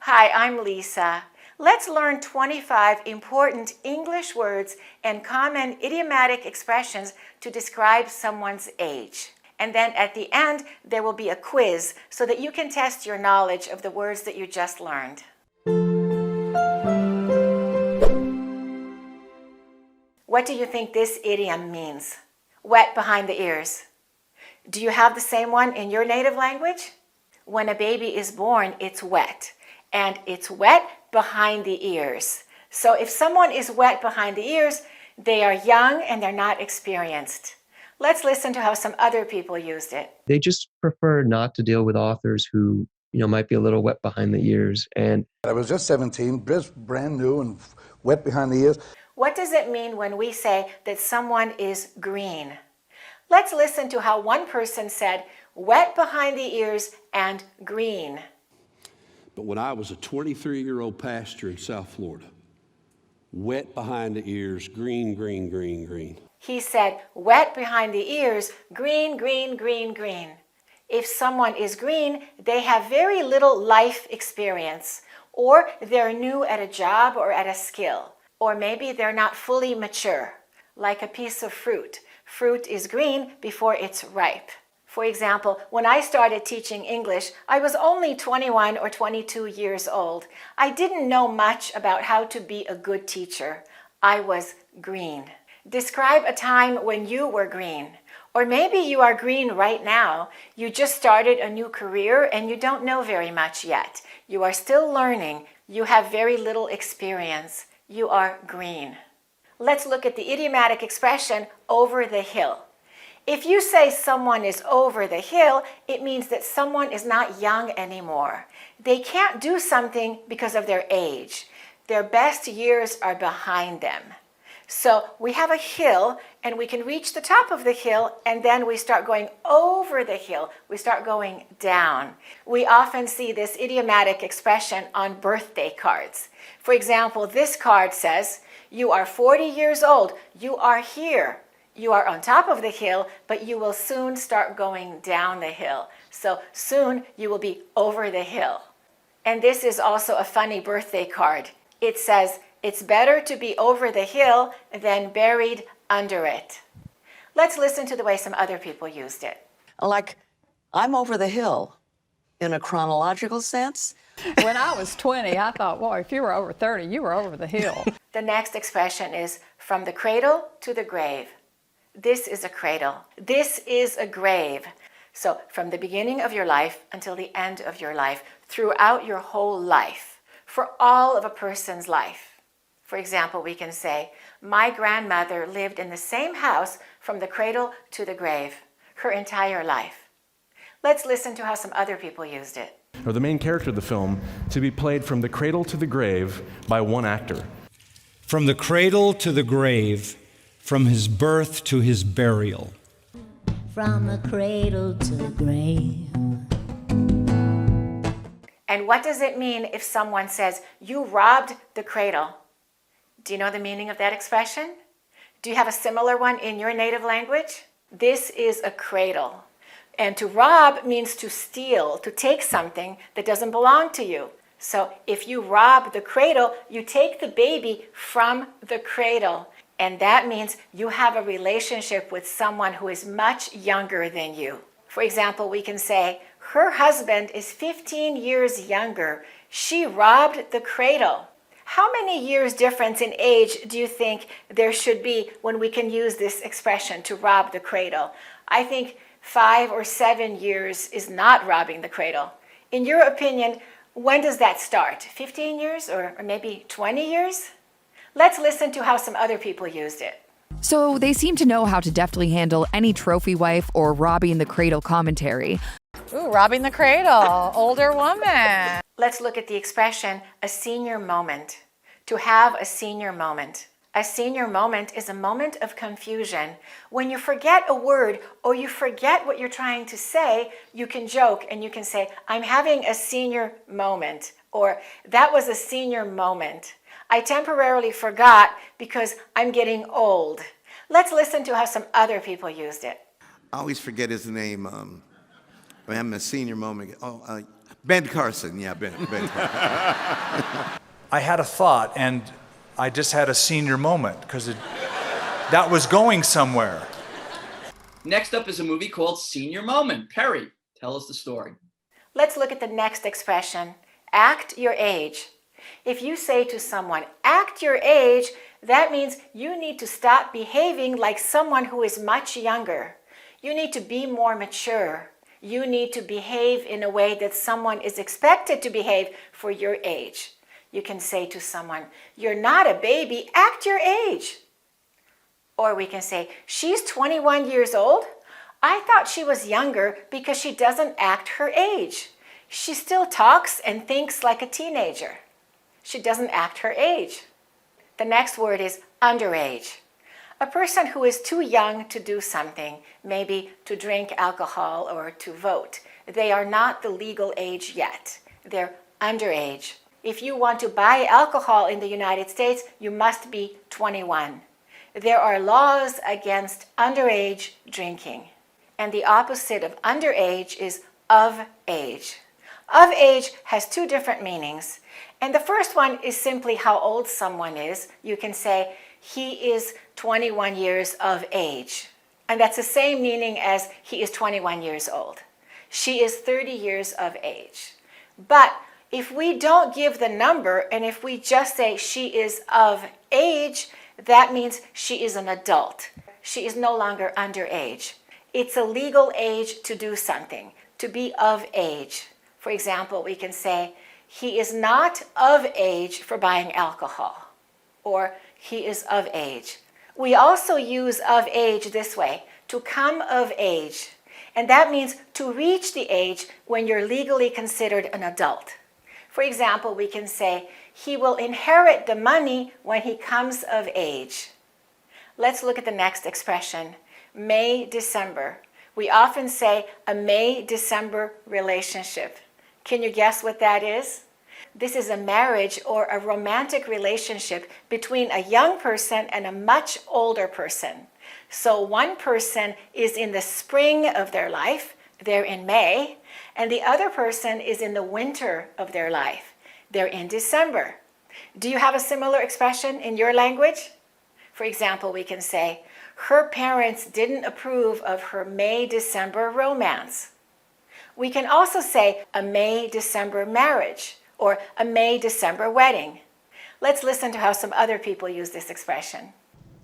Hi, I'm Lisa. Let's learn 25 important English words and common idiomatic expressions to describe someone's age. And then at the end, there will be a quiz so that you can test your knowledge of the words that you just learned. What do you think this idiom means? Wet behind the ears. Do you have the same one in your native language? When a baby is born, it's wet. And it's wet behind the ears. So if someone is wet behind the ears, they are young and they're not experienced. Let's listen to how some other people used it. They just prefer not to deal with authors who, might be a little wet behind the ears. And I was just 17, just brand new and wet behind the ears. What does it mean when we say that someone is green? Let's listen to how one person said wet behind the ears and green. But when I was a 23-year-old pastor in South Florida, wet behind the ears, green, green, green, green. He said wet behind the ears, green, green, green, green. If someone is green, they have very little life experience, or they're new at a job or at a skill, or maybe they're not fully mature, like a piece of fruit. Fruit is green before it's ripe. For example, when I started teaching English, I was only 21 or 22 years old. I didn't know much about how to be a good teacher. I was green. Describe a time when you were green. Or maybe you are green right now. You just started a new career and you don't know very much yet. You are still learning. You have very little experience. You are green. Let's look at the idiomatic expression, over the hill. If you say someone is over the hill, it means that someone is not young anymore. They can't do something because of their age. Their best years are behind them. So we have a hill and we can reach the top of the hill and then we start going over the hill. We start going down. We often see this idiomatic expression on birthday cards. For example, this card says, "You are 40 years old. You are here. You are on top of the hill, but you will soon start going down the hill. So soon you will be over the hill." And this is also a funny birthday card. It says, "It's better to be over the hill than buried under it." Let's listen to the way some other people used it. Like, I'm over the hill in a chronological sense. When I was 20, I thought, well, if you were over 30, you were over the hill. The next expression is from the cradle to the grave. This is a cradle. This is a grave. So from the beginning of your life until the end of your life, throughout your whole life, for all of a person's life. For example, we can say, my grandmother lived in the same house from the cradle to the grave, her entire life. Let's listen to how some other people used it. Or the main character of the film to be played from the cradle to the grave by one actor. From the cradle to the grave, from his birth to his burial. From the cradle to the grave. And what does it mean if someone says, "You robbed the cradle"? Do you know the meaning of that expression? Do you have a similar one in your native language? This is a cradle. And to rob means to steal, to take something that doesn't belong to you. So if you rob the cradle, you take the baby from the cradle. And that means you have a relationship with someone who is much younger than you. For example, we can say, her husband is 15 years younger. She robbed the cradle. How many years difference in age do you think there should be when we can use this expression, to rob the cradle? I think 5 or 7 years is not robbing the cradle. In your opinion, when does that start? 15 years or maybe 20 years? Let's listen to how some other people used it. So they seem to know how to deftly handle any trophy wife or robbing the cradle commentary. Ooh, robbing the cradle, older woman. Let's look at the expression, a senior moment. To have a senior moment. A senior moment is a moment of confusion. When you forget a word or you forget what you're trying to say, you can joke and you can say, I'm having a senior moment, or that was a senior moment. I temporarily forgot because I'm getting old. Let's listen to how some other people used it. I always forget his name. I'm having a senior moment. Ben Carson, yeah, Ben. I had a thought, and I just had a senior moment because that was going somewhere. Next up is a movie called Senior Moment. Perry, tell us the story. Let's look at the next expression, act your age. If you say to someone, act your age, that means you need to stop behaving like someone who is much younger. You need to be more mature. You need to behave in a way that someone is expected to behave for your age. You can say to someone, you're not a baby, act your age. Or we can say, she's 21 years old. I thought she was younger because she doesn't act her age. She still talks and thinks like a teenager. She doesn't act her age. The next word is underage. A person who is too young to do something, maybe to drink alcohol or to vote. They are not the legal age yet. They're underage. If you want to buy alcohol in the United States, you must be 21. There are laws against underage drinking. And the opposite of underage is of age. Of age has two different meanings. And the first one is simply how old someone is. You can say, he is 21 years of age. And that's the same meaning as he is 21 years old. She is 30 years of age. But if we don't give the number, and if we just say she is of age, that means she is an adult. She is no longer underage. It's a legal age to do something, to be of age. For example, we can say, he is not of age for buying alcohol, or he is of age. We also use of age this way, to come of age. And that means to reach the age when you're legally considered an adult. For example, we can say, he will inherit the money when he comes of age. Let's look at the next expression, May, December. We often say a May-December relationship. Can you guess what that is? This is a marriage or a romantic relationship between a young person and a much older person. So one person is in the spring of their life, they're in May, and the other person is in the winter of their life, they're in December. Do you have a similar expression in your language? For example, we can say, her parents didn't approve of her May-December romance. We can also say a May-December marriage or a May-December wedding. Let's listen to how some other people use this expression.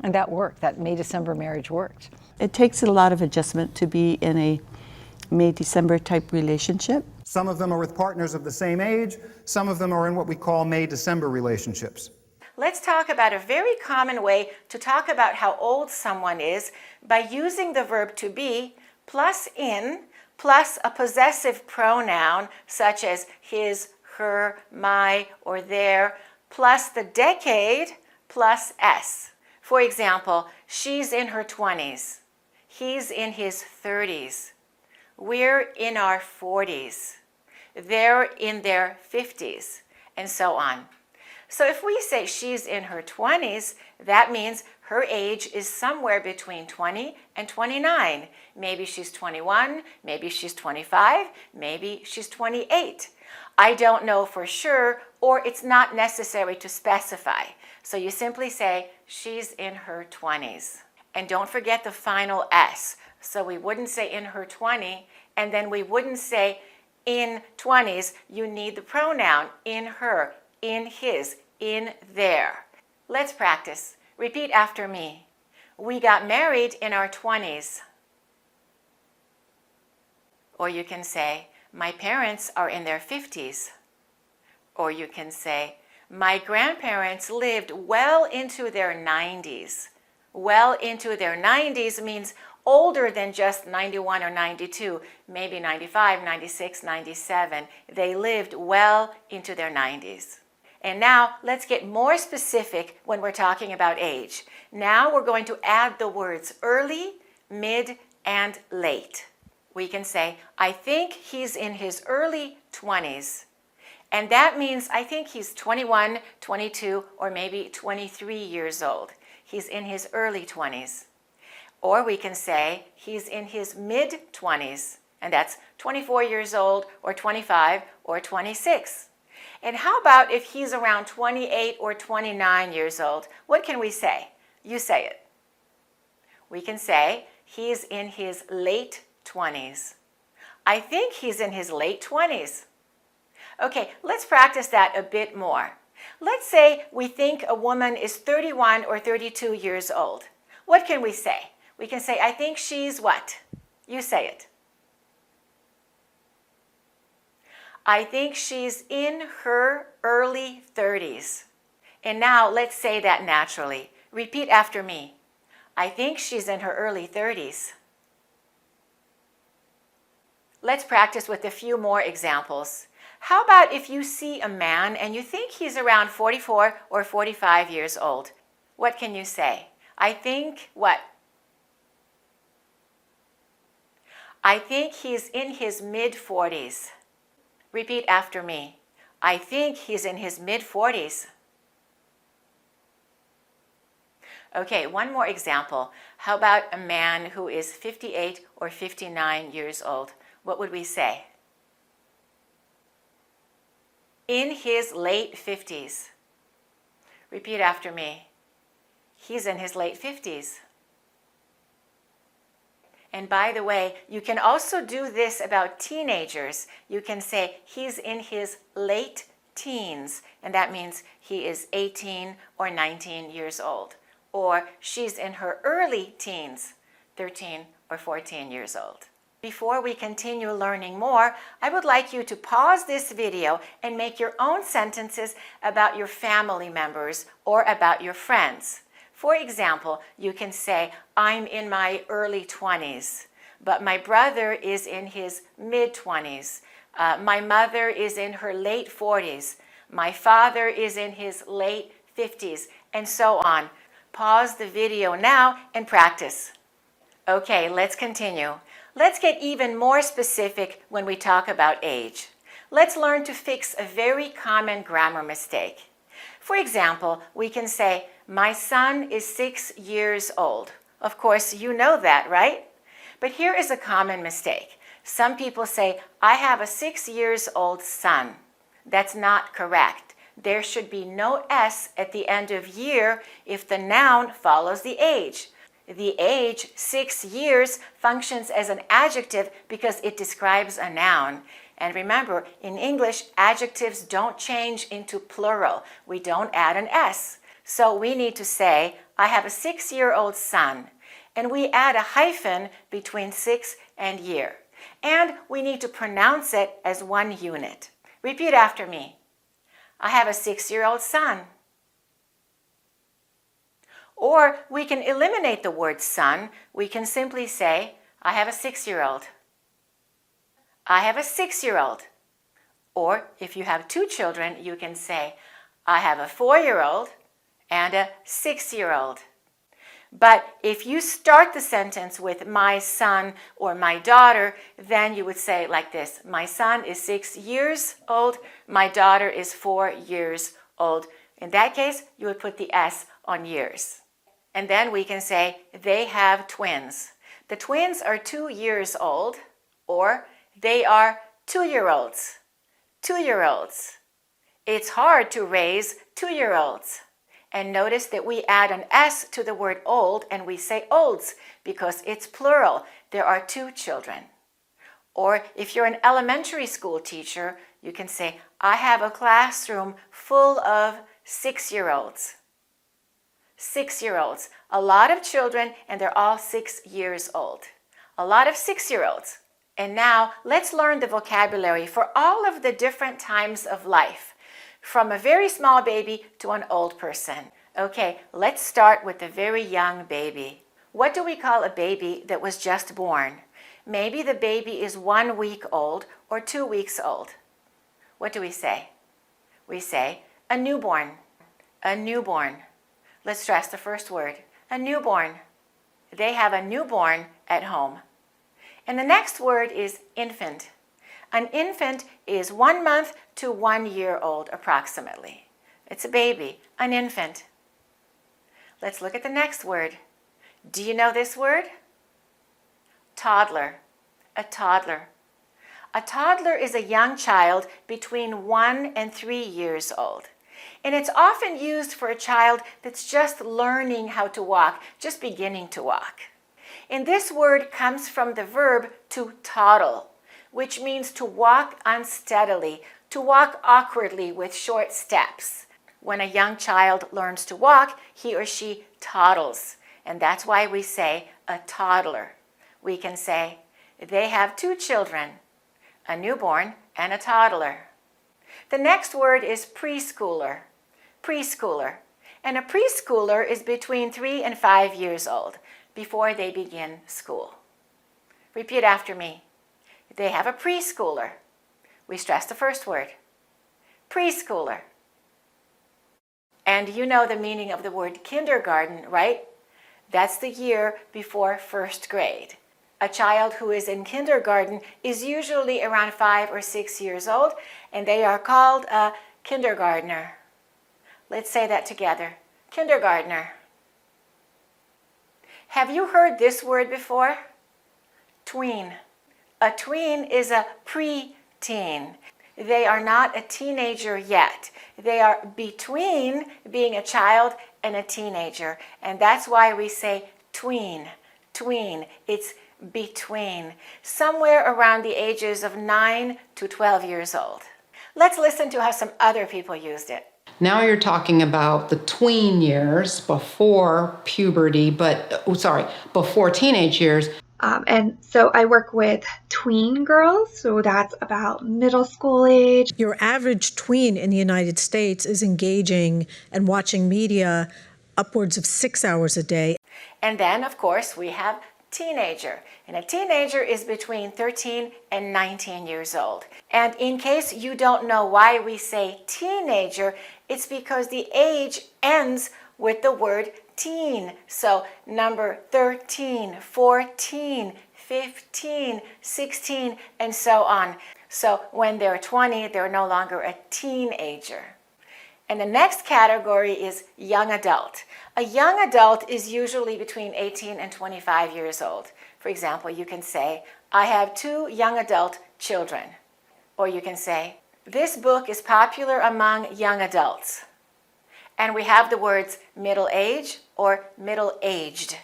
And that worked. That May-December marriage worked. It takes a lot of adjustment to be in a May-December type relationship. Some of them are with partners of the same age. Some of them are in what we call May-December relationships. Let's talk about a very common way to talk about how old someone is by using the verb to be plus in plus a possessive pronoun such as his, her, my, or their, plus the decade plus s. For example, she's in her 20s. He's in his 30s. We're in our 40s. They're in their 50s, and so on. So if we say she's in her 20s, that means her age is somewhere between 20 and 29. Maybe she's 21, maybe she's 25, maybe she's 28. I don't know for sure, or it's not necessary to specify. So you simply say, she's in her 20s. And don't forget the final S. So we wouldn't say in her 20, and then we wouldn't say in 20s. You need the pronoun in her, in his, in their. Let's practice. Repeat after me. We got married in our 20s. Or you can say, my parents are in their 50s. Or you can say, my grandparents lived well into their 90s. Well into their 90s means older than just 91 or 92, maybe 95, 96, 97. They lived well into their 90s. And now let's get more specific when we're talking about age. Now we're going to add the words early, mid, and late. We can say, I think he's in his early 20s. And that means I think he's 21, 22, or maybe 23 years old. He's in his early 20s. Or we can say he's in his mid-20s. And that's 24 years old or 25 or 26. And how about if he's around 28 or 29 years old? What can we say? You say it. We can say he's in his late 20s. I think he's in his late 20s. Okay, let's practice that a bit more. Let's say we think a woman is 31 or 32 years old. What can we say? We can say, I think she's what? You say it. I think she's in her early 30s. And now let's say that naturally. Repeat after me. I think she's in her early 30s. Let's practice with a few more examples. How about if you see a man and you think he's around 44 or 45 years old? What can you say? I think what? I think he's in his mid-40s. Repeat after me. I think he's in his mid-40s. Okay, one more example. How about a man who is 58 or 59 years old? What would we say? In his late 50s. Repeat after me. He's in his late 50s. And by the way, you can also do this about teenagers. You can say he's in his late teens, and that means he is 18 or 19 years old. Or she's in her early teens, 13 or 14 years old. Before we continue learning more, I would like you to pause this video and make your own sentences about your family members or about your friends. For example, you can say, I'm in my early 20s, but my brother is in his mid-20s. My mother is in her late 40s. My father is in his late 50s, and so on. Pause the video now and practice. Okay, let's continue. Let's get even more specific when we talk about age. Let's learn to fix a very common grammar mistake. For example, we can say, my son is 6 years old. Of course, you know that, right? But here is a common mistake. Some people say, I have a 6 years old son. That's not correct. There should be no S at the end of year if the noun follows the age. The age, 6 years, functions as an adjective because it describes a noun. And remember, in English, adjectives don't change into plural. We don't add an S. So we need to say, I have a 6-year-old son. And we add a hyphen between 6 and year. And we need to pronounce it as one unit. Repeat after me. I have a 6-year-old son. Or we can eliminate the word son. We can simply say, I have a 6-year-old. I have a 6-year-old. Or if you have 2 children, you can say, I have a 4-year-old and a 6-year-old. But if you start the sentence with my son or my daughter, then you would say it like this. My son is 6 years old. My daughter is 4 years old. In that case, you would put the S on years. And then we can say they have twins. The twins are 2 years old, or they are 2-year-olds. 2-year-olds. It's hard to raise 2-year-olds. And notice that we add an S to the word old and we say olds because it's plural. There are 2 children. Or if you're an elementary school teacher, you can say, I have a classroom full of 6-year-olds. 6-year-olds. A lot of children and they're all 6 years old. A lot of 6-year-olds. And now let's learn the vocabulary for all of the different times of life, from a very small baby to an old person. Okay, let's start with the very young baby. What do we call a baby that was just born? Maybe the baby is 1 week old or 2 weeks old. What do we say? We say a newborn. A newborn. Let's stress the first word. A newborn. They have a newborn at home. And the next word is infant. An infant is 1 month to 1 year old approximately. It's a baby, an infant. Let's look at the next word. Do you know this word? Toddler. A toddler. A toddler is a young child between 1 and 3 years old. And it's often used for a child that's just learning how to walk, just beginning to walk. And this word comes from the verb to toddle, which means to walk unsteadily, to walk awkwardly with short steps. When a young child learns to walk, he or she toddles. And that's why we say a toddler. We can say, they have 2 children, a newborn and a toddler. The next word is preschooler. Preschooler. And a preschooler is between 3 and 5 years old before they begin school. Repeat after me. They have a preschooler. We stress the first word. Preschooler. And you know the meaning of the word kindergarten, right? That's the year before first grade. A child who is in kindergarten is usually around 5 or 6 years old, and they are called a kindergartner. Let's say that together. Kindergartner. Have you heard this word before? Tween. A tween is a pre-teen. They are not a teenager yet. They are between being a child and a teenager. And that's why we say tween. Tween. It's between. Somewhere around the ages of 9 to 12 years old. Let's listen to how some other people used it. Now you're talking about the tween years before puberty, before teenage years. And so I work with tween girls, so that's about middle school age. Your average tween in the United States is engaging and watching media upwards of 6 hours a day. And then, of course, we have teenager. And a teenager is between 13 and 19 years old. And in case you don't know why we say teenager, it's because the age ends with the word teen. So number 13, 14, 15, 16, and so on. So when they're 20, they're no longer a teenager. And the next category is young adult. A young adult is usually between 18 and 25 years old. For example, you can say, I have 2 young adult children. Or you can say, this book is popular among young adults. And we have the words middle age or middle-aged.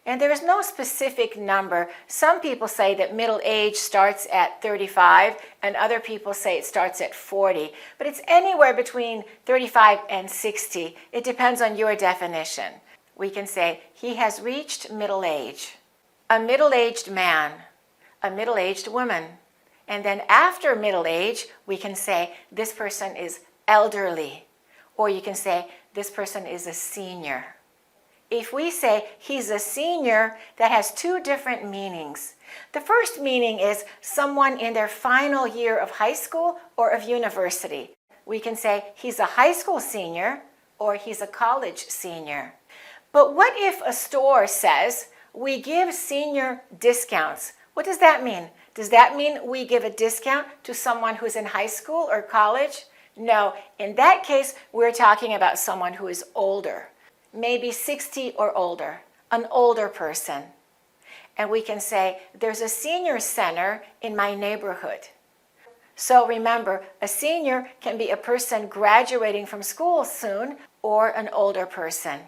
And there is no specific number. Some people say that middle age starts at 35, and other people say it starts at 40. But it's anywhere between 35 and 60. It depends on your definition. We can say, he has reached middle age. A middle-aged man, a middle-aged woman. And then after middle age, we can say, this person is elderly. Or you can say, this person is a senior. If we say he's a senior, that has 2 different meanings. The first meaning is someone in their final year of high school or of university. We can say he's a high school senior or he's a college senior. But what if a store says we give senior discounts? What does that mean? Does that mean we give a discount to someone who's in high school or college? No, in that case, we're talking about someone who is older. Maybe 60 or older, an older person. And we can say, there's a senior center in my neighborhood. So remember, a senior can be a person graduating from school soon or an older person.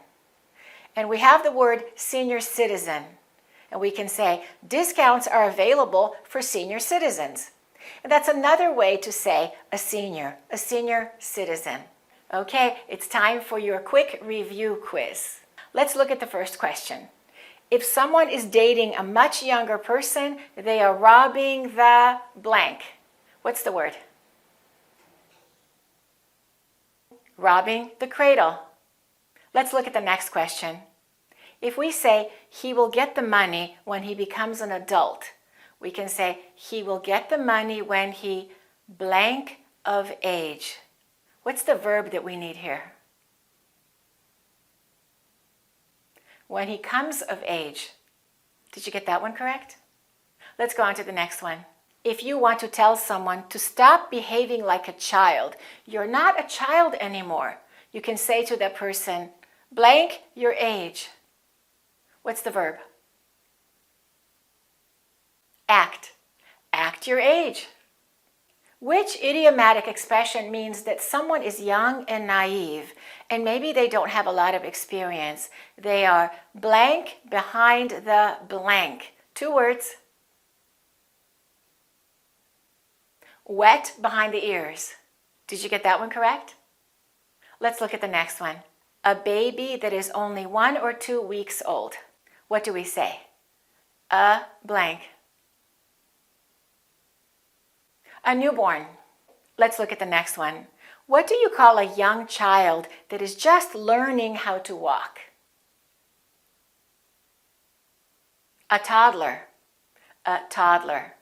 And we have the word senior citizen. And we can say, discounts are available for senior citizens. And that's another way to say a senior citizen. Okay, it's time for your quick review quiz. Let's look at the first question. If someone is dating a much younger person, they are robbing the blank. What's the word? Robbing the cradle. Let's look at the next question. If we say he will get the money when he becomes an adult, we can say he will get the money when he blank of age. What's the verb that we need here? When he comes of age. Did you get that one correct? Let's go on to the next one. If you want to tell someone to stop behaving like a child, you're not a child anymore. You can say to that person, blank your age. What's the verb? Act. Act your age. Which idiomatic expression means that someone is young and naive, and maybe they don't have a lot of experience? They are blank behind the blank. 2 words. Wet behind the ears. Did you get that one correct? Let's look at the next one. A baby that is only 1 or 2 weeks old. What do we say? A blank. A newborn. Let's look at the next one. What do you call a young child that is just learning how to walk? A toddler. A toddler.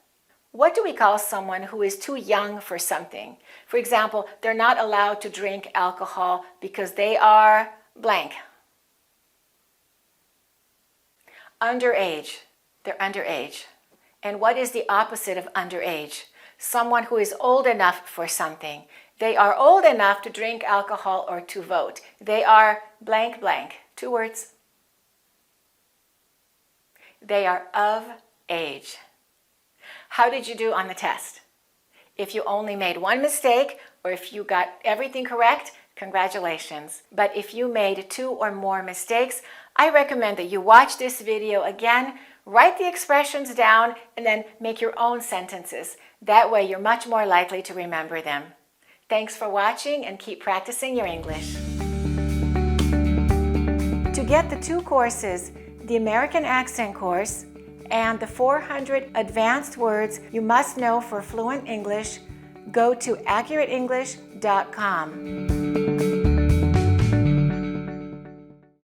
What do we call someone who is too young for something? For example, they're not allowed to drink alcohol because they are blank. Underage. They're underage. And what is the opposite of underage? Someone who is old enough for something. They are old enough to drink alcohol or to vote. They are blank blank. 2 words. They are of age. How did you do on the test? If you only made 1 mistake or if you got everything correct, congratulations. But if you made 2 or more mistakes, I recommend that you watch this video again, write the expressions down, and then make your own sentences. That way you're much more likely to remember them. Thanks for watching and keep practicing your English. To get the 2 courses, the American Accent course and the 400 advanced words you must know for fluent English, go to accurateenglish.com.